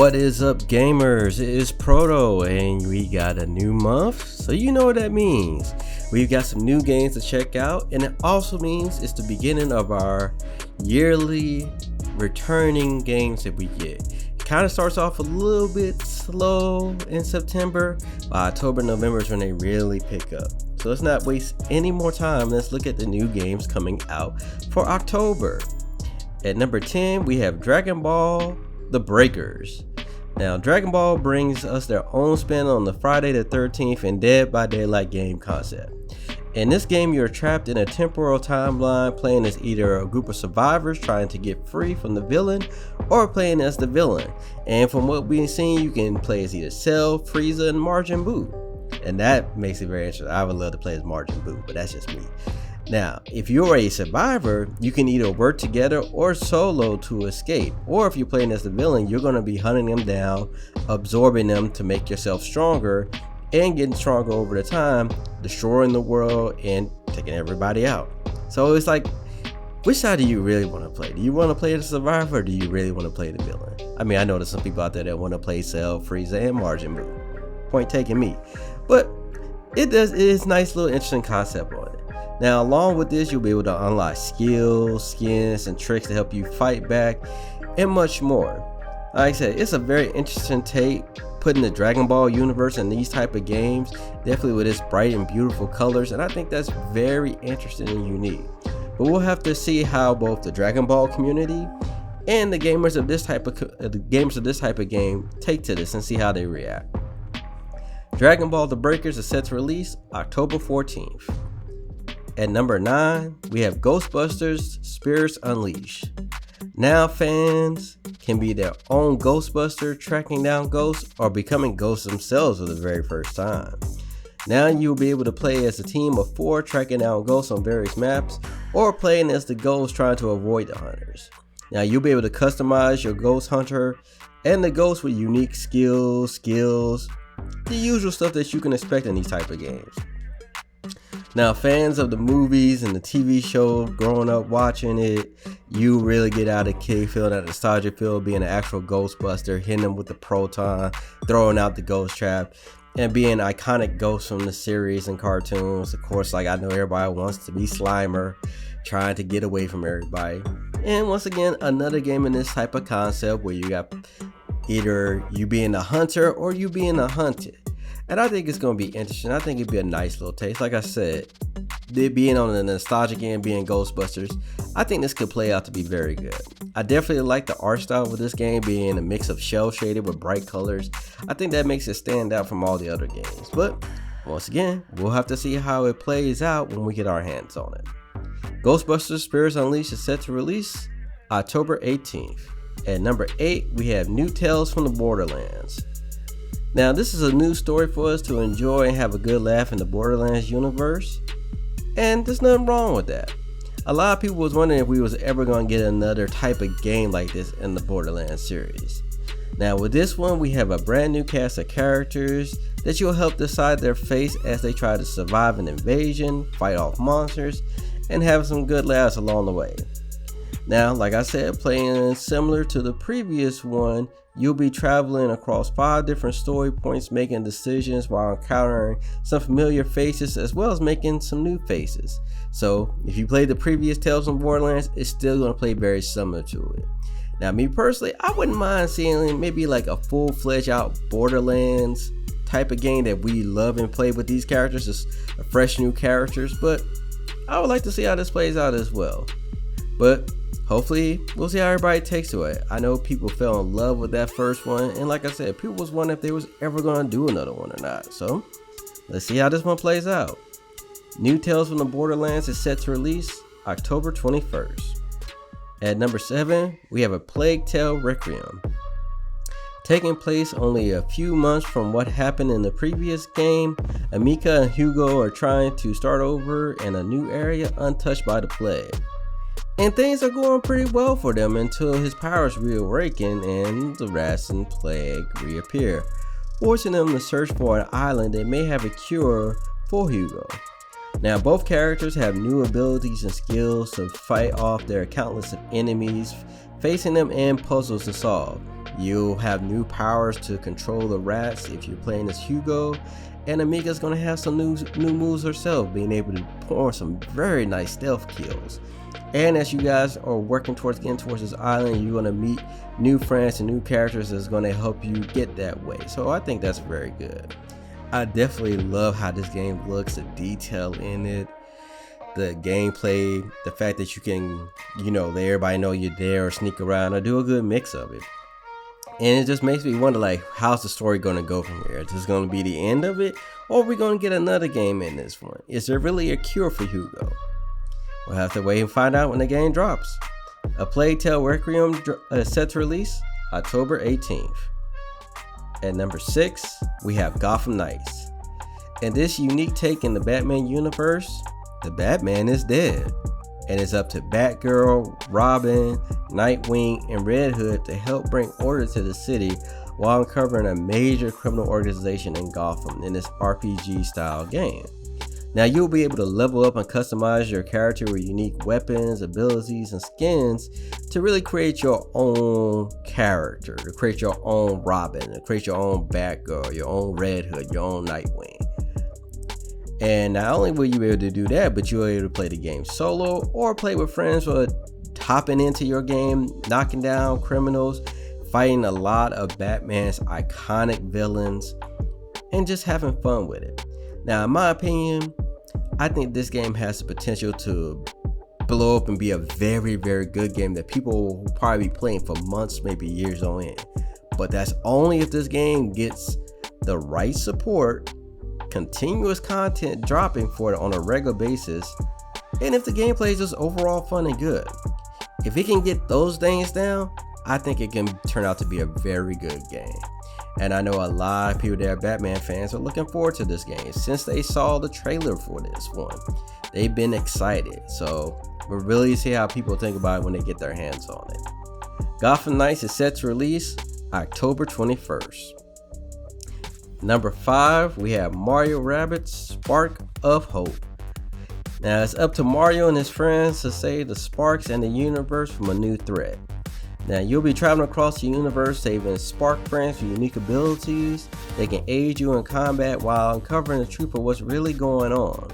What is up, gamers? It is Proto and we got a new month, so you know what that means. We've got some new games to check out, and it also means it's the beginning of our yearly returning games that we get. It kind of starts off a little bit slow in September, but October, November is when they really pick up. So let's not waste any more time. Let's look at the new games coming out for October. At number 10, we have Dragon Ball The Breakers. Now, Dragon Ball brings us their own spin on the Friday the 13th and Dead by Daylight game concept. In this game, you're trapped in a temporal timeline, playing as either a group of survivors trying to get free from the villain, or playing as the villain. And from what we've seen, you can play as either Cell, Frieza, and Majin Buu. And that makes it very interesting. I would love to play as Majin Buu, but that's just me. Now, if you're a survivor, you can either work together or solo to escape. Or if you're playing as the villain, you're going to be hunting them down, absorbing them to make yourself stronger, and getting stronger over the time, destroying the world and taking everybody out. So it's like, which side do you really want to play? Do you want to play the survivor, or do you really want to play the villain? I mean, I know there's some people out there that want to play Cell, Frieza, and Majin Buu. Point taken me. But it is nice little interesting concept on it. Now, along with this, you'll be able to unlock skills, skins, and tricks to help you fight back, and much more. Like I said, it's a very interesting take, putting the Dragon Ball universe in these type of games, definitely with its bright and beautiful colors, and I think that's very interesting and unique. But we'll have to see how both the Dragon Ball community and the gamers of this type of game take to this and see how they react. Dragon Ball The Breakers is set to release October 14th. At number 9, we have Ghostbusters Spirits Unleashed. Now fans can be their own Ghostbuster, tracking down ghosts or becoming ghosts themselves for the very first time. Now you'll be able to play as a team of 4 tracking down ghosts on various maps, or playing as the ghosts trying to avoid the hunters. Now you'll be able to customize your ghost hunter and the ghosts with unique skills, the usual stuff that you can expect in these type of games. Now, fans of the movies and the TV show, growing up watching it, you really get out of kick, feeling that nostalgia feel, being an actual Ghostbuster, hitting them with the proton, throwing out the ghost trap, and being iconic ghosts from the series and cartoons. Of course, like I know everybody wants to be Slimer, trying to get away from everybody. And once again, another game in this type of concept where you got either you being a hunter or you being a hunted. And I think it's going to be interesting. I think it'd be a nice little taste. Like I said, being on the nostalgic end, being Ghostbusters, I think this could play out to be very good. I definitely like the art style with this game being a mix of shell shaded with bright colors. I think that makes it stand out from all the other games. But once again, we'll have to see how it plays out when we get our hands on it. Ghostbusters Spirits Unleashed is set to release October 18th. At number 8, we have New Tales from the Borderlands. Now, this is a new story for us to enjoy and have a good laugh in the Borderlands universe, and there's nothing wrong with that. A lot of people was wondering if we was ever going to get another type of game like this in the Borderlands series. Now, with this one, we have a brand new cast of characters that you'll help decide their fate as they try to survive an invasion, fight off monsters, and have some good laughs along the way. Now, like I said, playing similar to the previous one, you'll be traveling across 5 different story points, making decisions while encountering some familiar faces as well as making some new faces. So if you played the previous Tales from Borderlands, it's still going to play very similar to it. Now, me personally, I wouldn't mind seeing maybe like a full-fledged out Borderlands type of game that we love and play with these characters, just fresh new characters, but I would like to see how this plays out as well. But hopefully, we'll see how everybody takes to it. I know people fell in love with that first one, and like I said, people was wondering if they was ever going to do another one or not. So, let's see how this one plays out. New Tales from the Borderlands is set to release October 21st. At number 7, we have A Plague Tale Requiem. Taking place only a few months from what happened in the previous game, Amika and Hugo are trying to start over in a new area untouched by the plague. And things are going pretty well for them until his powers reawaken and the rats and plague reappear, forcing them to search for an island that may have a cure for Hugo. Now, both characters have new abilities and skills to fight off their countless enemies facing them and puzzles to solve. You'll have new powers to control the rats if you're playing as Hugo, and Amiga's gonna have some new moves herself, being able to perform some very nice stealth kills. And as you guys are working towards getting towards this island, you're gonna meet new friends and new characters that's gonna help you get that way. So I think that's very good. I definitely love how this game looks, the detail in it, the gameplay, the fact that you can, let everybody know you're there or sneak around or do a good mix of it. And it just makes me wonder, like, how's the story going to go from here? Is this going to be the end of it? Or are we going to get another game in this one? Is there really a cure for Hugo? We'll have to wait and find out when the game drops. A Plague Tale Requiem is set to release October 18th. At number 6, we have Gotham Knights. In this unique take in the Batman universe, the Batman is dead. And it's up to Batgirl, Robin, Nightwing, and Red Hood to help bring order to the city while uncovering a major criminal organization in Gotham in this RPG style game. Now you'll be able to level up and customize your character with unique weapons, abilities, and skins to really create your own character, to create your own Robin, to create your own Batgirl, your own Red Hood, your own Nightwing. And not only will you be able to do that, but you'll be able to play the game solo or play with friends or hopping into your game, knocking down criminals, fighting a lot of Batman's iconic villains, and just having fun with it. Now, in my opinion, I think this game has the potential to blow up and be a very, very good game that people will probably be playing for months, maybe years on end. But that's only if this game gets the right support, continuous content dropping for it on a regular basis, and if the gameplay is just overall fun and good. If it can get those things down, I think it can turn out to be a very good game. And I know a lot of people that are Batman fans are looking forward to this game since they saw the trailer for this one. They've been excited, so we'll really see how people think about it when they get their hands on it. Gotham Knights is set to release October 21st. Number 5, we have Mario Rabbids Spark of Hope. Now it's up to Mario and his friends to save the sparks and the universe from a new threat. Now you'll be traveling across the universe saving spark friends with unique abilities. They can aid you in combat while uncovering the truth of what's really going on.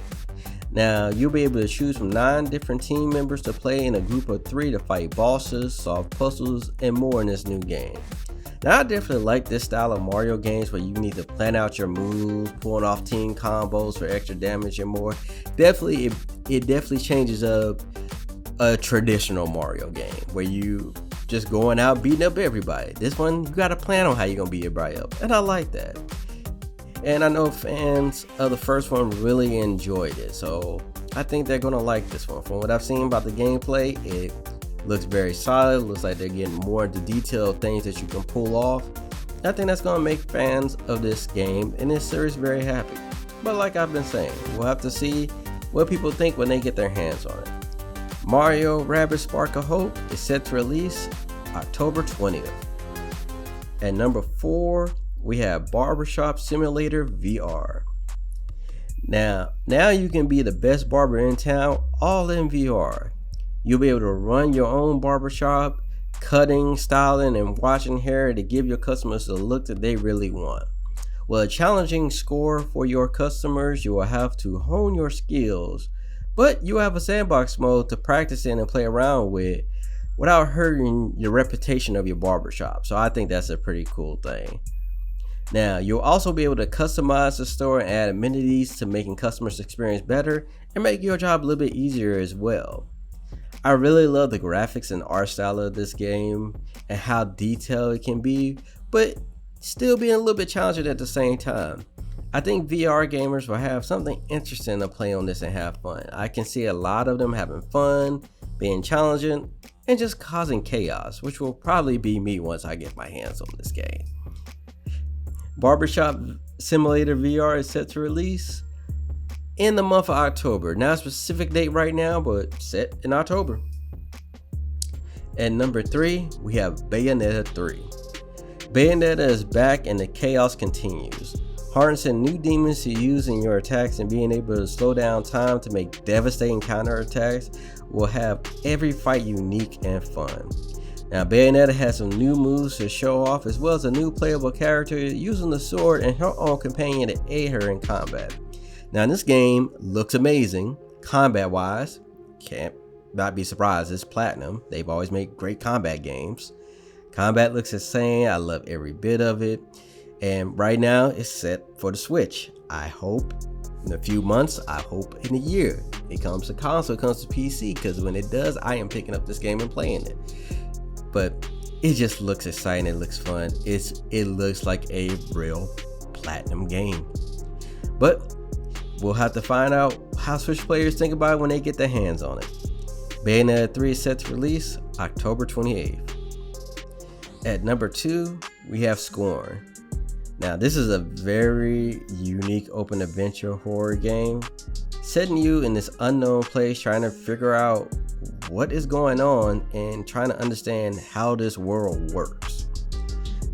Now you'll be able to choose from 9 different team members to play in a group of 3 to fight bosses, solve puzzles, and more in this new game. Now I definitely like this style of Mario games where you need to plan out your moves, pulling off team combos for extra damage and more. It definitely changes up a traditional Mario game where you just going out beating up everybody. This one, you got to plan on how you're gonna beat everybody up, and I like that. And I know fans of the first one really enjoyed it, so I think they're gonna like this one. From what I've seen about the gameplay, it looks very solid. Looks like they're getting more into detailed things that you can pull off. I think that's gonna make fans of this game and this series very happy. But like I've been saying, we'll have to see what people think when they get their hands on it. Mario Rabbids Spark of Hope is set to release October 20th. At number 4, we have Barbershop Simulator VR. Now you can be the best barber in town, all in VR. You'll be able to run your own barbershop, cutting, styling, and washing hair to give your customers the look that they really want. With a challenging score for your customers, you will have to hone your skills, but you have a sandbox mode to practice in and play around with without hurting your reputation of your barbershop. So I think that's a pretty cool thing. Now, you'll also be able to customize the store and add amenities to making customers' experience better and make your job a little bit easier as well. I really love the graphics and art style of this game and how detailed it can be, but still being a little bit challenging at the same time. I think VR gamers will have something interesting to play on this and have fun. I can see a lot of them having fun, being challenging, and just causing chaos, which will probably be me once I get my hands on this game. Barbershop Simulator VR is set to release in the month of October. Not a specific date right now, but set in October. At number 3, we have Bayonetta 3. Bayonetta is back and the chaos continues. Harnessing new demons to use in your attacks and being able to slow down time to make devastating counterattacks will have every fight unique and fun. Now, Bayonetta has some new moves to show off, as well as a new playable character using the sword and her own companion to aid her in combat. Now, this game looks amazing, combat-wise. Can't not be surprised, it's Platinum. They've always made great combat games. Combat looks insane, I love every bit of it. And right now, it's set for the Switch. I hope in a few months, I hope in a year, it comes to console, it comes to PC, because when it does, I am picking up this game and playing it. But it just looks exciting, it looks fun, it looks like a real Platinum game. But we'll have to find out how Switch players think about it when they get their hands on it. Bayonetta 3 is set to release October 28th. At number 2, we have Scorn. Now, this is a very unique open adventure horror game, setting you in this unknown place, trying to figure out what is going on and trying to understand how this world works.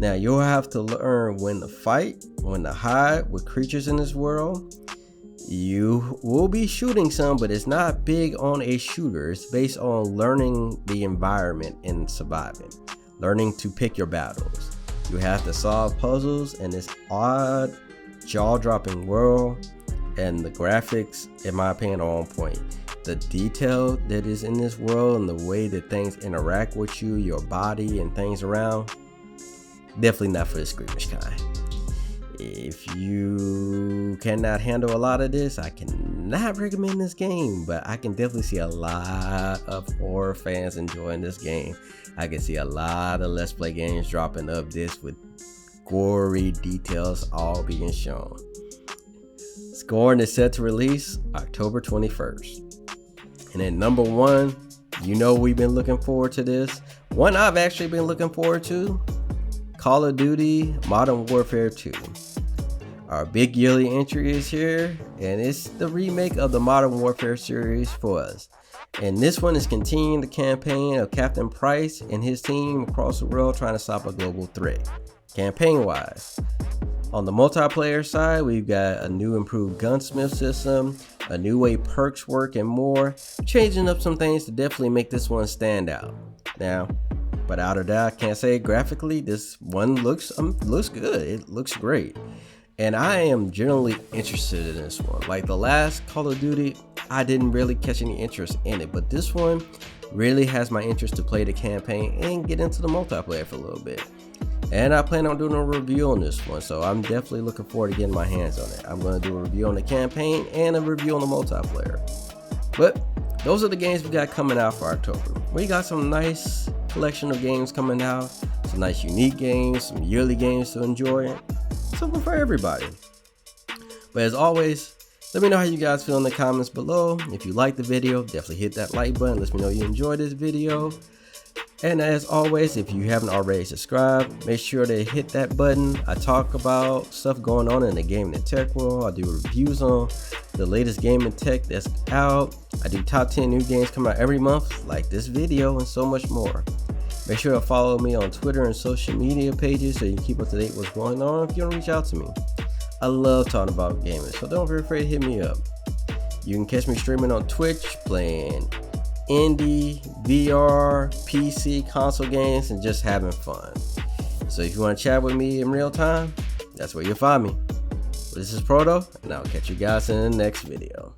Now, you'll have to learn when to fight, when to hide with creatures in this world. You will be shooting some, but it's not big on a shooter. It's based on learning the environment and surviving, learning to pick your battles. You have to solve puzzles in this odd, jaw-dropping world, and the graphics, in my opinion, are on point. The detail that is in this world and the way that things interact with you, your body and things around, definitely not for the squeamish kind. If you cannot handle a lot of this, I cannot recommend this game, but I can definitely see a lot of horror fans enjoying this game. I can see a lot of Let's Play games dropping up this with gory details all being shown. Scorn is set to release October 21st. And at number 1, you know we've been looking forward to this. One I've actually been looking forward to, Call of Duty Modern Warfare 2. Our big yearly entry is here, and it's the remake of the Modern Warfare series for us. And this one is continuing the campaign of Captain Price and his team across the world trying to stop a global threat. Campaign wise, on the multiplayer side, we've got a new improved gunsmith system, a new way perks work, and more, changing up some things to definitely make this one stand out. Now, without a doubt, I can't say graphically, this one looks good. It looks great. And I am generally interested in this one. Like the last Call of Duty, I didn't really catch any interest in it, but this one really has my interest to play the campaign and get into the multiplayer for a little bit. And I plan on doing a review on this one, so I'm definitely looking forward to getting my hands on it. I'm going to do a review on the campaign and a review on the multiplayer. But those are the games we got coming out for October. We got some nice collection of games coming out, some nice unique games, some yearly games to enjoy, something for everybody. But as always, let me know how you guys feel in the comments below. If you like the video, definitely hit that like button. Let me know you enjoyed this video. And as always, if you haven't already subscribed, make sure to hit that button. I talk about stuff going on in the gaming and tech world. I do reviews on the latest gaming tech that's out. I do top 10 new games coming out every month, like this video, and so much more. Make sure to follow me on Twitter and social media pages so you can keep up to date with what's going on if you want to reach out to me. I love talking about gaming, so don't be afraid to hit me up. You can catch me streaming on Twitch, playing indie, VR, PC, console games, and just having fun. So if you want to chat with me in real time, that's where you'll find me. This is Proto, and I'll catch you guys in the next video.